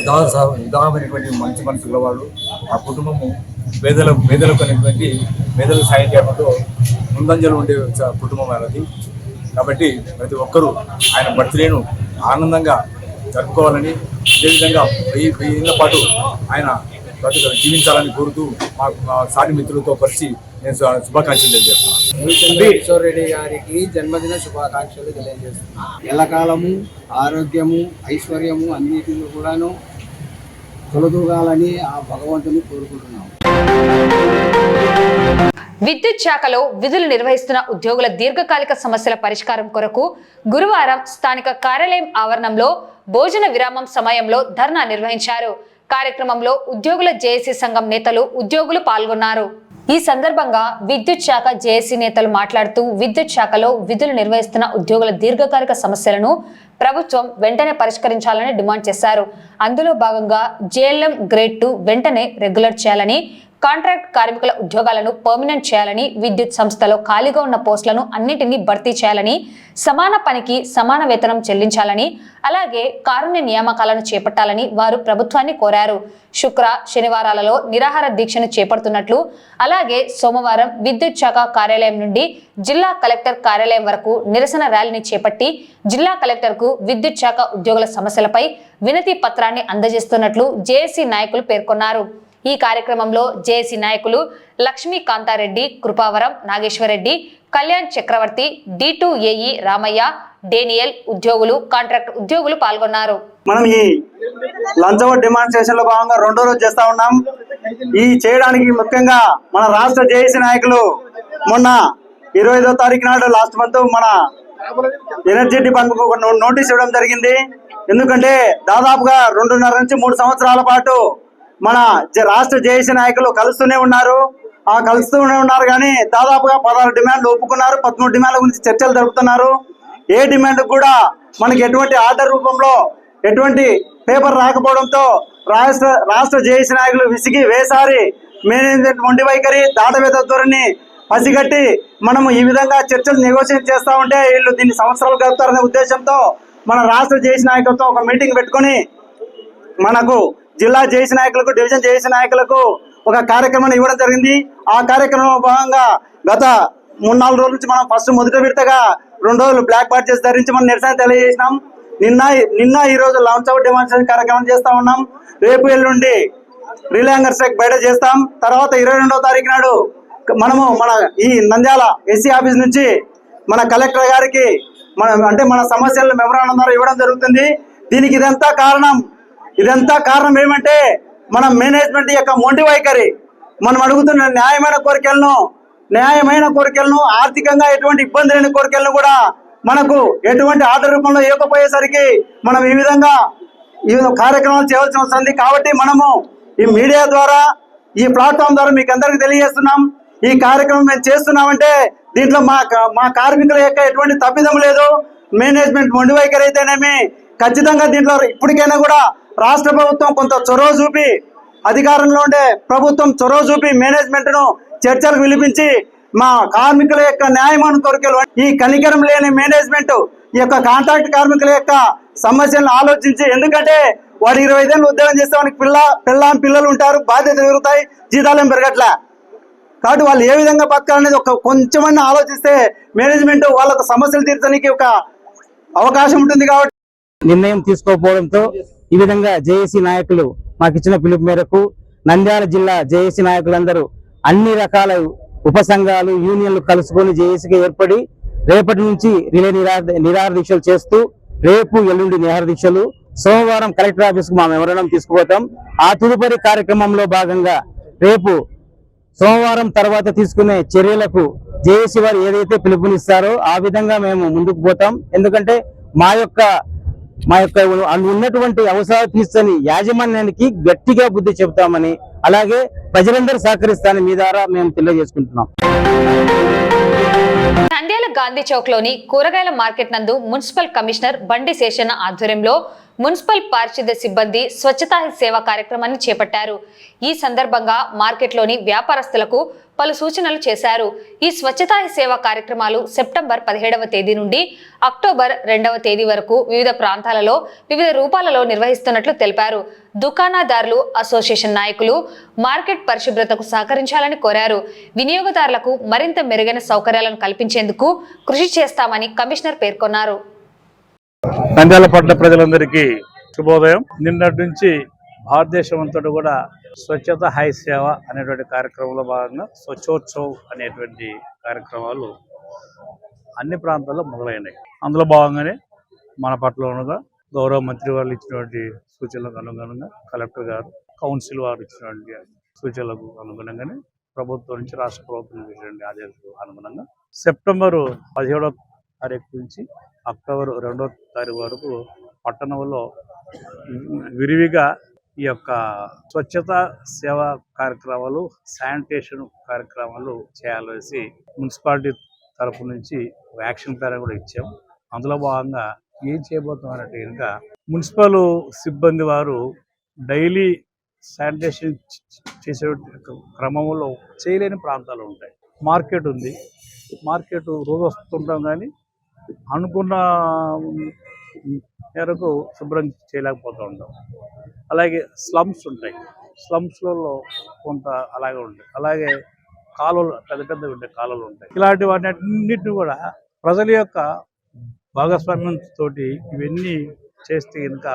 ఉదాహరణమైనటువంటి మంచి మనసు గలవాడు. ఆ కుటుంబము పేదలకు అనేటువంటి పేదలకు సాయం చేయడంలో ముందంజలు ఉండే కుటుంబం అనేది. కాబట్టి ప్రతి ఒక్కరూ ఆయన బర్త్డేను ఆనందంగా జరుపుకోవాలని, అదేవిధంగా 1000 ఏళ్ల పాటు ఆయన జీవించాలని కోరుతూ మా సాటి మిత్రులతో కలిసి నేను శుభాకాంక్షలు తెలియజేస్తున్నాను. కిషోర్ రెడ్డి గారికి జన్మదిన శుభాకాంక్షలు తెలియజేస్తున్నాను. ఎల్లకాలము ఆరోగ్యము ఐశ్వర్యము అన్నిటిని కూడాను తొలదూగాలని ఆ భగవంతుని కోరుకుంటున్నాము. విద్యుత్ శాఖలో విధులు నిర్వహిస్తున్న ఉద్యోగుల దీర్ఘకాలిక సమస్యల పరిష్కారం కొరకు గురువారం స్థానిక కార్యాలయం ఆవరణంలో భోజన విరామం సమయంలో ధర్నా నిర్వహించారు. కార్యక్రమంలో ఉద్యోగుల జేఏసీ సంఘం నేతలు, ఉద్యోగులు పాల్గొన్నారు. ఈ సందర్భంగా విద్యుత్ శాఖ జేఏసీ నేతలు మాట్లాడుతూ విద్యుత్ శాఖలో విధులు నిర్వహిస్తున్న ఉద్యోగుల దీర్ఘకాలిక సమస్యలను ప్రభుత్వం వెంటనే పరిష్కరించాలని డిమాండ్ చేశారు. అందులో భాగంగా జేఎల్ఎం గ్రేడ్ 2 వెంటనే రెగ్యులర్ చేయాలని, కాంట్రాక్ట్ కార్మికుల ఉద్యోగాలను పర్మనెంట్ చేయాలని, విద్యుత్ సంస్థలో ఖాళీగా ఉన్న పోస్టులను అన్నిటినీ భర్తీ చేయాలని, సమాన పనికి సమాన వేతనం చెల్లించాలని, అలాగే కారుణ్య నియామకాలను చేపట్టాలని వారు ప్రభుత్వాన్ని కోరారు. శుక్ర శనివారాలలో నిరాహార దీక్షను చేపడుతున్నట్లు, అలాగే సోమవారం విద్యుత్ శాఖ కార్యాలయం నుండి జిల్లా కలెక్టర్ కార్యాలయం వరకు నిరసన ర్యాలీని చేపట్టి జిల్లా కలెక్టర్కు విద్యుత్ శాఖ ఉద్యోగుల సమస్యలపై వినతి పత్రాన్ని అందజేస్తున్నట్లు జేఏసీ నాయకులు పేర్కొన్నారు. ఈ కార్యక్రమంలో జేఏసీ నాయకులు లక్ష్మీకాంతారెడ్డి, కృపావరం, నాగేశ్వరరెడ్డి, కళ్యాణ్ చక్రవర్తి, D2AE రామయ్య, డేనియల్, ఉద్యోగులు, కాంట్రాక్ట్ ఉద్యోగులు పాల్గొన్నారు. మనం ఈ లంచ్ అవర్ డిమాన్స్ట్రేషన్ లో భాగంగా 2వ రోజు చేస్తా ఉన్నాం. ఈ చేయడానికి ముఖ్యంగా మన రాష్ట్ర జేఏసీ నాయకులు మొన్న 25వ తారీఖు నాడు లాస్ట్ మంత్ మన ఎనర్జీ డిపార్ట్మెంట్ ఒక నోటీస్ ఇవ్వడం జరిగింది. ఎందుకంటే దాదాపుగా 2.5 నుంచి 3 సంవత్సరాల పాటు మన రాష్ట్ర జేఏసీ నాయకులు కలుస్తూనే ఉన్నారు. కానీ దాదాపుగా 16 డిమాండ్లు ఒప్పుకున్నారు. 13 డిమాండ్ల గురించి చర్చలు జరుపుతున్నారు. ఏ డిమాండ్ కూడా మనకి ఎటువంటి ఆర్డర్ రూపంలో ఎటువంటి పేపర్ రాకపోవడంతో రాష్ట్ర జేఏసీ నాయకులు విసిగి వేసారి మేనేజ్మెంట్ మొండి వైఖరి, దాటవేత ధోరణి పసిగట్టి మనము ఈ విధంగా చర్చలు నెగోషియేట్ చేస్తూ ఉంటే వీళ్ళు దీన్ని సంవత్సరాలు గడుపుతారనే ఉద్దేశంతో మన రాష్ట్ర జేఏసీ నాయకులతో ఒక మీటింగ్ పెట్టుకొని మనకు జిల్లా జేఏసీ నాయకులకు, డివిజన్ జేఏసీ నాయకులకు ఒక కార్యక్రమాన్ని ఇవ్వడం జరిగింది. ఆ కార్యక్రమంలో భాగంగా గత 3-4 రోజుల నుంచి మనం ఫస్ట్ మొదటి విడతగా 2 రోజులు బ్లాక్ బాడ్జెస్ ధరించి మనం నిరసన తెలియజేసినాం. నిన్న ఈ రోజు లాంచ్ అవుట్ డెమాన్స్ట్రేషన్ కార్యక్రమం చేస్తా ఉన్నాం. రేపు ఎల్లుండి రిలే హంగర్ స్ట్రైక్ బయట చేస్తాం. తర్వాత 22వ తారీఖు నాడు మనము మన ఈ నంద్యాల ఎస్సీ ఆఫీస్ నుంచి మన కలెక్టర్ గారికి మన సమస్యలను మెమరాండం ద్వారా ఇవ్వడం జరుగుతుంది. దీనికి ఇదంతా కారణం ఏమంటే మన మేనేజ్మెంట్ యొక్క మొండి వైఖరి. మనం అడుగుతున్న న్యాయమైన కోరికలను ఆర్థికంగా ఎటువంటి ఇబ్బంది లేని కోరికలను కూడా మనకు ఎటువంటి ఆర్డర్ రూపంలో ఇవ్వకపోయేసరికి మనం ఈ విధంగా ఈ కార్యక్రమాలు చేయవలసి వస్తుంది. కాబట్టి మనము ఈ మీడియా ద్వారా, ఈ ప్లాట్ఫామ్ ద్వారా మీకు అందరికీ తెలియజేస్తున్నాం. ఈ కార్యక్రమం మేము చేస్తున్నామంటే దీంట్లో మా కార్మికుల యొక్క ఎటువంటి తప్పిదం లేదు. మేనేజ్మెంట్ మొండి వైఖరి అయితేనేమి ఖచ్చితంగా దీంట్లో ఇప్పటికైనా కూడా రాష్ట్ర ప్రభుత్వం కొంత చొరవ చూపి, అధికారంలో ఉండే ప్రభుత్వం చొరవ చూపి మేనేజ్మెంట్ ను చర్చలకు పిలిపించి మా కార్మికుల యొక్క న్యాయమైన కోరికలు, ఈ కనికరం లేని మేనేజ్మెంట్ ఈ యొక్క కాంట్రాక్ట్ కార్మికుల యొక్క సమస్యలను ఆలోచించి, ఎందుకంటే వాడు 25 ఏళ్ళు ఉద్యోగం చేస్తే వానికి పిల్లలు ఉంటారు, బాధ్యతలు పెరుగుతాయి, జీతాలు ఏం పెరగట్లే. కాబట్టి వాళ్ళు ఏ విధంగా బతకాలనేది కొంచెమన్నా ఆలోచిస్తే మేనేజ్మెంట్ వాళ్ళకు సమస్యలు తీర్చడానికి ఒక అవకాశం ఉంటుంది. కాబట్టి నిర్ణయం తీసుకోకపోవడంతో ఈ విధంగా జేఏసీ నాయకులు మాకు ఇచ్చిన పిలుపు మేరకు నంద్యాల జిల్లా జేఏసీ నాయకులందరూ అన్ని రకాల ఉపసంఘాలు, యూనియన్లు కలుసుకొని జేఏసీగా ఏర్పడి రేపటి నుంచి రిలే నిరాహార దీక్షలు చేస్తూ రేపు ఎల్లుండి నిరాహార దీక్షలు, సోమవారం కలెక్టర్ ఆఫీస్ కు మా మెమరాండం తీసుకుపోతాం. ఆ తదుపరి కార్యక్రమంలో భాగంగా రేపు సోమవారం తర్వాత తీసుకునే చర్యలకు జేఏసీ వారు ఏదైతే పిలుపునిస్తారో ఆ విధంగా మేము ముందుకు పోతాం. ఎందుకంటే మా యొక్క ఉన్నటువంటి అవసరాలు తీర్చని యాజమాన్యానికి గట్టిగా బుద్ధి చెబుతామని, అలాగే ప్రజలందరూ సహకరిస్తారని మీ ద్వారా మేము తెలియజేసుకుంటున్నాం. నంద్యాల గాంధీ చౌక్ లోని కూరగాయల మార్కెట్ నందు మున్సిపల్ కమిషనర్ బండి శేషన్న ఆధ్వర్యంలో మున్సిపల్ పారిశుద్ధ్య సిబ్బంది స్వచ్ఛతా హీ సేవ కార్యక్రమాన్ని చేపట్టారు. ఈ సందర్భంగా మార్కెట్లోని వ్యాపారస్తులకు పలు సూచనలు చేశారు. ఈ స్వచ్ఛతా హీ సేవ కార్యక్రమాలు సెప్టెంబర్ 17వ తేదీ నుండి అక్టోబర్ 2వ తేదీ వరకు వివిధ ప్రాంతాలలో వివిధ రూపాలలో నిర్వహిస్తున్నట్లు తెలిపారు. దుకాణదారులు అసోసియేషన్ నాయకులు మార్కెట్ పరిశుభ్రతకు సహకరించాలని కోరారు. వినియోగదారులకు మరింత మెరుగైన సౌకర్యాలను కల్పించేందుకు కృషి చేస్తామని కమిషనర్ పేర్కొన్నారు. నంద్యాల పట్టణ ప్రజలందరికీ శుభోదయం. నిన్నటి నుంచి భారతదేశం అంతటా కూడా స్వచ్ఛత హై సేవ అనేటువంటి కార్యక్రమంలో భాగంగా స్వచ్ఛోత్సవ్ అనేటువంటి కార్యక్రమాలు అన్ని ప్రాంతాల్లో మొదలైనాయి. అందులో భాగంగానే మన పట్టణంలో గౌరవ మంత్రి వాళ్ళు ఇచ్చినటువంటి సూచనలకు అనుగుణంగా కలెక్టర్ గారు, కౌన్సిల్ వారు ఇచ్చినటువంటి సూచనలకు అనుగుణంగానే ప్రభుత్వం నుంచి రాష్ట్ర ప్రభుత్వం ఇచ్చినటువంటి ఆదేశాలకు అనుగుణంగా సెప్టెంబర్ 17వ తారీఖు నుంచి అక్టోబర్ 2వ తారీఖు వరకు పట్టణంలో విరివిగా ఈ యొక్క స్వచ్ఛత సేవా కార్యక్రమాలు, శానిటేషన్ కార్యక్రమాలు చేయాలనేసి మున్సిపాలిటీ తరఫు నుంచి యాక్షన్ ప్లాన్ కూడా ఇచ్చాం. అందులో భాగంగా ఏం చేయబోతున్నారంటే కనుక మున్సిపల్ సిబ్బంది వారు డైలీ శానిటేషన్ చేసే క్రమంలో చేయలేని ప్రాంతాలు ఉంటాయి. మార్కెట్ ఉంది, మార్కెట్ రోజు వస్తుంటాం కానీ అనుకున్న మేరకు శుభ్రం చేయలేకపోతూ ఉంటాం. అలాగే స్లమ్స్ ఉంటాయి, స్లమ్స్లలో కొంత అలాగే ఉంటాయి. అలాగే కాలువలు, పెద్ద పెద్దవి ఉంటాయి, కాలువలు ఉంటాయి. ఇలాంటి వాటి అన్నింటినీ కూడా ప్రజల యొక్క భాగస్వామ్యంతో ఇవన్నీ చేస్తే కనుక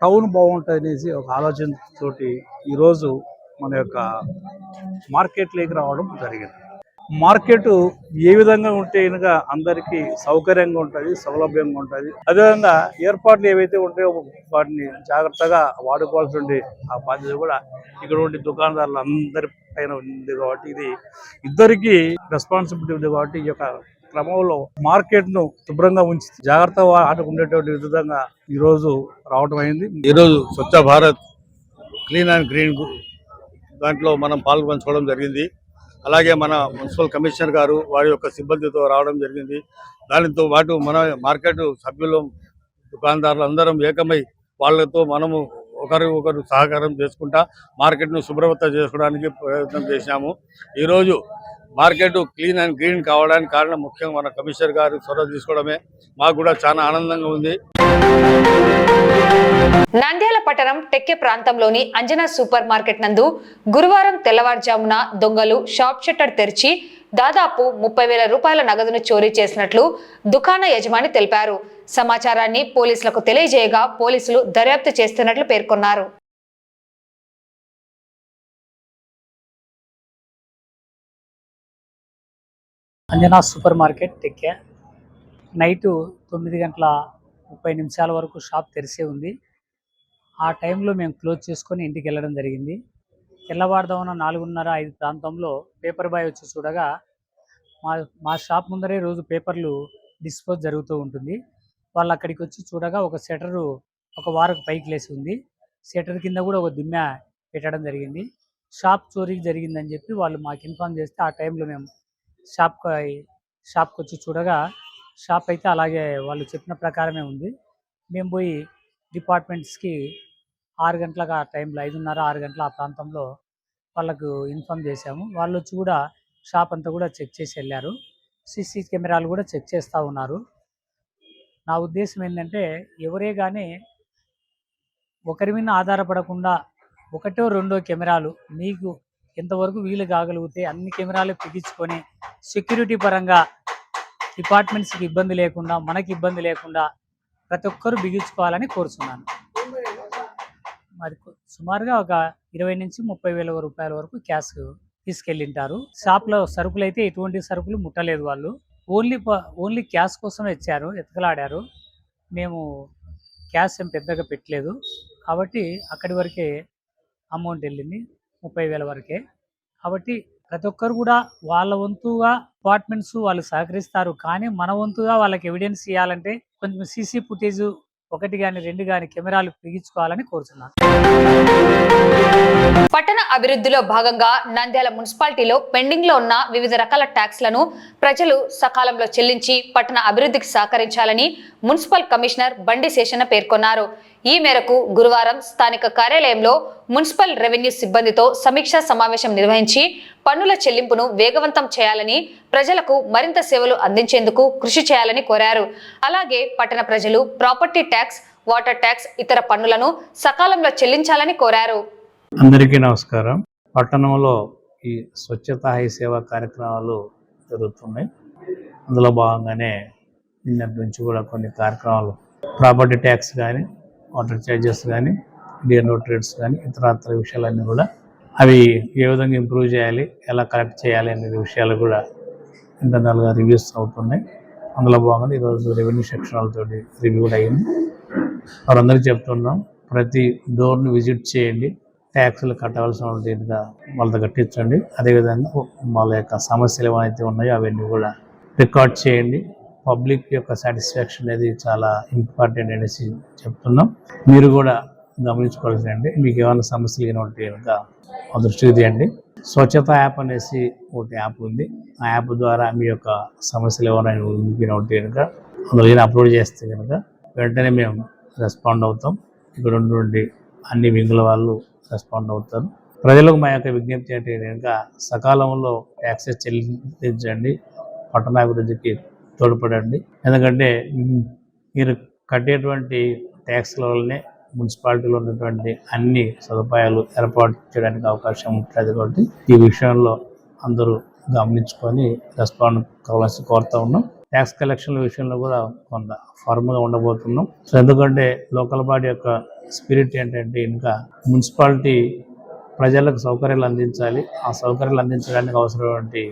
టౌన్ బాగుంటుంది అనేసి ఒక ఆలోచనతోటి ఈరోజు మన యొక్క మార్కెట్లోకి రావడం జరిగింది. మార్కెట్ ఏ విధంగా ఉంటే కనుక అందరికీ సౌకర్యంగా ఉంటుంది, సౌలభ్యంగా ఉంటుంది. అదేవిధంగా ఏర్పాట్లు ఏవైతే ఉంటాయో వాటిని జాగ్రత్తగా వాడుకోవాల్సి ఆ బాధ్యత కూడా ఇక్కడ ఉండే దుకాణదారులు అందరి పైన ఉంది. కాబట్టి ఇది ఇద్దరికి రెస్పాన్సిబిలిటీ ఉంది. కాబట్టి ఈ యొక్క క్రమంలో మార్కెట్ ను శుభ్రంగా ఉంచి జాగ్రత్తగా ఆటకు ఉండేటువంటి విధంగా ఈ రోజు రావడం అయింది. ఈరోజు Swachh Bharat clean and green దాంట్లో మనం పాల్గొంచుకోవడం జరిగింది. అలాగే మన మున్సిపల్ కమిషనర్ గారు వారి యొక్క సిబ్బందితో రావడం జరిగింది. దానితో పాటు మన మార్కెట్ సభ్యులు, దుకాణదారులు అందరం ఏకమై వాళ్ళతో మనము ఒకరు సహకారం చేసుకుంటా మార్కెట్ను శుభ్రత చేసుకోవడానికి ప్రయత్నం చేశాము. ఈరోజు మార్కెట్ క్లీన్ అండ్ గ్రీన్ కావడానికి కారణం ముఖ్యంగా మన కమిషనర్ గారు చొరవ తీసుకోవడమే. మాకు కూడా చాలా ఆనందంగా ఉంది. నంద్యాల పట్టణం టెక్కె ప్రాంతంలోని అంజనా సూపర్ మార్కెట్ నందు గురువారం తెల్లవారుజామున దొంగలు షాప్ షట్టర్ తెరిచి దాదాపు 30,000 రూపాయల నగదును చోరీ చేసినట్లు దుకాణ యజమాని తెలిపారు. సమాచారాన్ని పోలీసులకు తెలియజేయగా పోలీసులు దర్యాప్తు చేస్తున్నట్లు పేర్కొన్నారు. అంజనా సూపర్ మార్కెట్ టెక్కే నైటు 9:30 వరకు షాప్ తెరిసే ఉంది. ఆ టైంలో మేము క్లోజ్ చేసుకొని ఇంటికి వెళ్ళడం జరిగింది. తెల్లవారుదామున 4:30-5 ప్రాంతంలో పేపర్ బాయ్ వచ్చి చూడగా మా షాప్ ముందరే రోజు పేపర్లు డిస్పోజ్ జరుగుతూ ఉంటుంది. వాళ్ళు అక్కడికి వచ్చి చూడగా ఒక షట్టరు ఒక వారకు పైకి లేసి ఉంది. షట్టర్ కింద కూడా ఒక దిమ్మె పెట్టడం జరిగింది. షాప్ చోరీకి జరిగిందని చెప్పి వాళ్ళు మాకు ఇన్ఫార్మ్ చేస్తే ఆ టైంలో మేము షాప్కి వచ్చి చూడగా షాప్ అయితే అలాగే వాళ్ళు చెప్పిన ప్రకారమే ఉంది. మేము పోయి డిపార్ట్మెంట్స్కి 6 గంటలకు ఆ టైంలో 5:30-6 గంటల ఆ ప్రాంతంలో వాళ్ళకు ఇన్ఫామ్ చేశాము. వాళ్ళు వచ్చి కూడా షాప్ అంతా కూడా చెక్ చేసి వెళ్ళారు. సీసీ కెమెరాలు కూడా చెక్ చేస్తూ ఉన్నారు. నా ఉద్దేశం ఏంటంటే ఎవరే కానీ ఒకరి మీద ఆధారపడకుండా ఒకటో రెండో కెమెరాలు మీకు ఎంతవరకు వీలు కాగలిగితే అన్ని కెమెరాలు పిగించుకొని సెక్యూరిటీ పరంగా డిపార్ట్మెంట్స్కి ఇబ్బంది లేకుండా మనకి ఇబ్బంది లేకుండా ప్రతి ఒక్కరూ బిగించుకోవాలని కోరుతున్నాను. మరి సుమారుగా ఒక 20,000-30,000 రూపాయల వరకు క్యాష్ తీసుకెళ్ళింటారు. షాప్లో సరుకులు అయితే ఎటువంటి సరుకులు ముట్టలేదు. వాళ్ళు ఓన్లీ క్యాష్ కోసం ఎతకలాడారు. మేము క్యాష్ ఏం పెద్దగా పెట్టలేదు కాబట్టి అక్కడి వరకే అమౌంట్ వెళ్ళింది, 30,000 వరకే. కాబట్టి ప్రతి ఒక్కరు కూడా వాళ్ళ వంతుగా డిపార్ట్మెంట్స్ వాళ్ళు సహకరిస్తారు. కానీ మన వంతుగా వాళ్ళకి ఎవిడెన్స్ ఇవ్వాలంటే కొంచెం సీసీ ఫుటేజ్ 1 కానీ 2 కానీ కెమెరాలు బిగించుకోవాలని కోరుతున్నాను. పట్టణ అభివృద్ధిలో భాగంగా నంద్యాల మున్సిపాలిటీలో పెండింగ్ లో ఉన్న వివిధ రకాల ట్యాక్స్లను ప్రజలు సకాలంలో చెల్లించి పట్టణ అభివృద్ధికి సహకరించాలని మున్సిపల్ కమిషనర్ బండి శేషన్న పేర్కొన్నారు. ఈ మేరకు గురువారం స్థానిక కార్యాలయంలో మున్సిపల్ రెవెన్యూ సిబ్బందితో సమీక్షా సమావేశం నిర్వహించి పన్నుల చెల్లింపును వేగవంతం చేయాలని, ప్రజలకు మరింత సేవలు అందించేందుకు కృషి చేయాలని కోరారు. అలాగే పట్టణ ప్రజలు ప్రాపర్టీ ట్యాక్స్, వాటర్ ట్యాక్స్, ఇతర పన్నులను సకాలంలో చెల్లించాలని కోరారు. అందరికీ నమస్కారం. పట్టణంలో ఈ స్వచ్ఛతా హై సేవా కార్యక్రమాలు జరుగుతున్నాయి. అందులో భాగంగానే నిన్నటి నుంచి కూడా కొన్ని కార్యక్రమాలు ప్రాపర్టీ ట్యాక్స్ కానీ, వాటర్ ఛార్జెస్ కానీ, డిఎన్ రోడ్ రేట్స్ కానీ, ఇతర విషయాలన్నీ కూడా అవి ఏ విధంగా ఇంప్రూవ్ చేయాలి, ఎలా కలెక్ట్ చేయాలి అనే విషయాలు కూడా ఇంటర్నల్గా రివ్యూస్ అవుతున్నాయి. అందులో భాగంగా ఈరోజు రెవెన్యూ సెక్షన్ వాళ్ళతో రివ్యూ కూడా అయింది. వారందరికీ చెప్తున్నాం, ప్రతి డోర్ని విజిట్ చేయండి, ట్యాక్సులు కట్టవలసిన వాళ్ళతో కట్టించండి. అదేవిధంగా వాళ్ళ యొక్క సమస్యలు ఏమైతే ఉన్నాయో అవన్నీ కూడా రికార్డ్ చేయండి. పబ్లిక్ యొక్క సాటిస్ఫాక్షన్ అనేది చాలా ఇంపార్టెంట్ అనేసి చెప్తున్నాం. మీరు కూడా గమనించుకోవాల్సిందండి, మీకు ఏమైనా సమస్యలు ఉంటే కనుక ఆ దృష్టికి తీయండి. స్వచ్ఛత యాప్ అనేసి ఒకటి యాప్ ఉంది. ఆ యాప్ ద్వారా మీ యొక్క సమస్యలు ఏమైనా ఉంటే కనుక అందులో అప్లోడ్ చేస్తే కనుక వెంటనే మేము రెస్పాండ్ అవుతాం. ఇక్కడ ఉన్నటువంటి అన్ని వింగుల వాళ్ళు రెస్పాండ్ అవుతారు. ప్రజలకు మా యొక్క విజ్ఞప్తి అంటే కనుక సకాలంలో ట్యాక్సెస్ చెల్లించండి, పట్టణాభివృద్ధికి తోడ్పడండి. ఎందుకంటే మీరు కట్టేటువంటి ట్యాక్స్ల వల్లనే మున్సిపాలిటీలో ఉన్నటువంటి అన్ని సదుపాయాలు ఏర్పాటు చేయడానికి అవకాశం ఉంటుంది. కాబట్టి ఈ విషయంలో అందరూ గమనించుకొని రెస్పాండ్ కావాల్సి కోరుతా ఉన్నాం. ట్యాక్స్ కలెక్షన్ విషయంలో కూడా కొంత ఫార్మ్గా ఉండబోతున్నాం. సో ఎందుకంటే లోకల్ బాడీ యొక్క స్పిరిట్ ఏంటంటే ఇంకా మున్సిపాలిటీ ప్రజలకు సౌకర్యాలు అందించాలి. ఆ సౌకర్యాలు అందించడానికి అవసరమైనటువంటి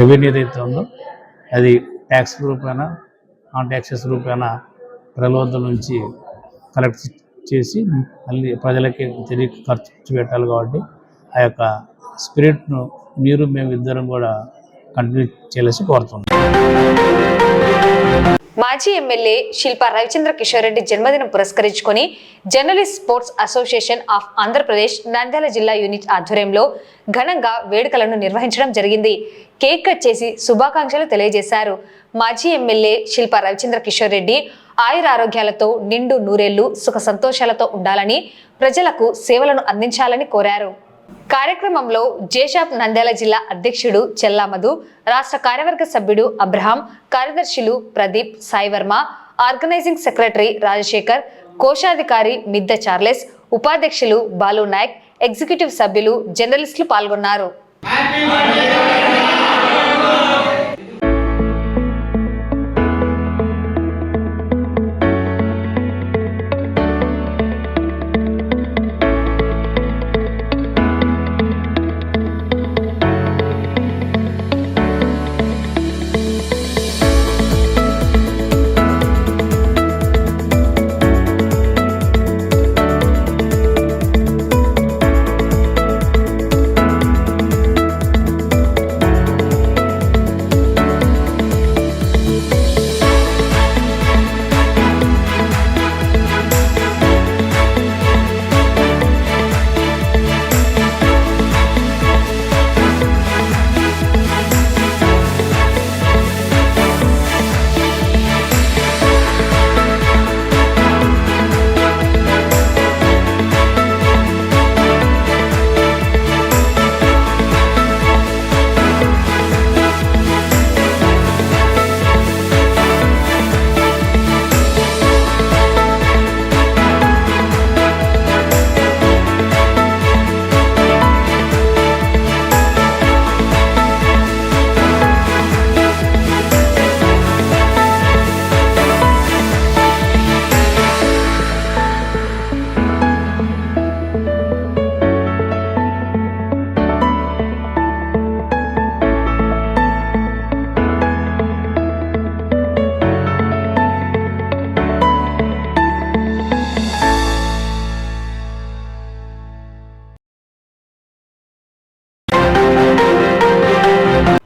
రెవెన్యూ ఏదైతే ఉందో అది ట్యాక్స్ రూపేణ, నాన్ ట్యాక్సెస్ రూపేణ ప్రజల వద్ద నుంచి కలెక్ట్ చేసి మళ్ళీ ప్రజలకి తిరిగి ఖర్చు పెట్టాలి. కాబట్టి ఆ యొక్క స్పిరిట్ను మేము ఇద్దరం కూడా కంటిన్యూ చేయాల్సి కోరుతున్నాం. మాజీ ఎమ్మెల్యే శిల్పా రవిచంద్ర కిషోర్ రెడ్డి జన్మదినం పురస్కరించుకొని journalist sports association of Andhra Pradesh Nandyal జిల్లా యూనిట్ ఆధ్వర్యంలో ఘనంగా వేడుకలను నిర్వహించడం జరిగింది. కేక్ కట్ చేసి శుభాకాంక్షలు తెలియజేశారు. మాజీ ఎమ్మెల్యే శిల్పా రవిచంద్ర కిషోర్ రెడ్డి ఆయురారోగ్యాలతో నిండు నూరేళ్లు సుఖ సంతోషాలతో ఉండాలని, ప్రజలకు సేవలను అందించాలని కోరారు. కార్యక్రమంలో జేషాప్ నంద్యాల జిల్లా అధ్యక్షుడు చెల్లామధు, రాష్ట్ర కార్యవర్గ సభ్యుడు అబ్రహాం, కార్యదర్శులు ప్రదీప్, సాయివర్మ, ఆర్గనైజింగ్ సెక్రటరీ రాజశేఖర్, కోశాధికారి మిద్ద చార్లెస్, ఉపాధ్యక్షులు బాలు నాయక్, ఎగ్జిక్యూటివ్ సభ్యులు, జర్నలిస్టులు పాల్గొన్నారు.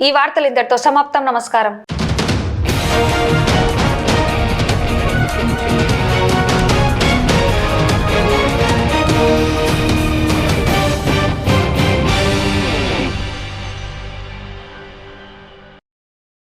ఈ వార్తలు ఇంతటితో సమాప్తం. నమస్కారం.